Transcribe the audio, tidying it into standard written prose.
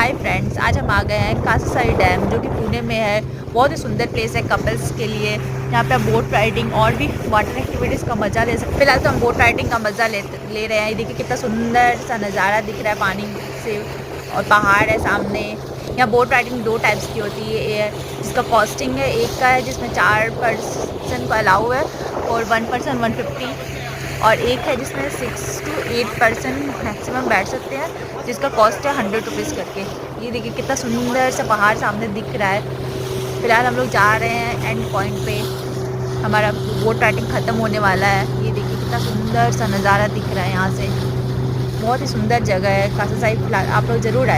Hi friends, आज हम आ गए हैं कासासाई डैम जो कि पुणे में है। बहुत ही सुंदर प्लेस है कपल्स के लिए। यहाँ पे आप बोट राइडिंग और भी वाटर एक्टिविटीज़ का मज़ा ले सकते हैं। फिलहाल तो हम बोट राइडिंग का मज़ा ले रहे हैं। ये देखिए कितना सुंदर सा नज़ारा दिख रहा है पानी से, और पहाड़ है सामने। यहाँ बोट राइडिंग 2 टाइप्स की होती है। ये जिसका कॉस्टिंग है, एक का है जिसमें 4 पर्सन को अलाउ है और 1 पर्सन 150, और एक है जिसमें 6 to 8 पर्सन मैक्सिमम बैठ सकते हैं, जिसका कॉस्ट है 100 रुपीज़ करके। ये देखिए कितना सुंदर सा पहाड़ सामने दिख रहा है। फिलहाल हम लोग जा रहे हैं एंड पॉइंट पे। हमारा बोट राइडिंग ख़त्म होने वाला है। ये देखिए कितना सुंदर सा नज़ारा दिख रहा है यहाँ से। बहुत ही सुंदर जगह है कासासाई। फिलहाल आप लोग ज़रूर आए।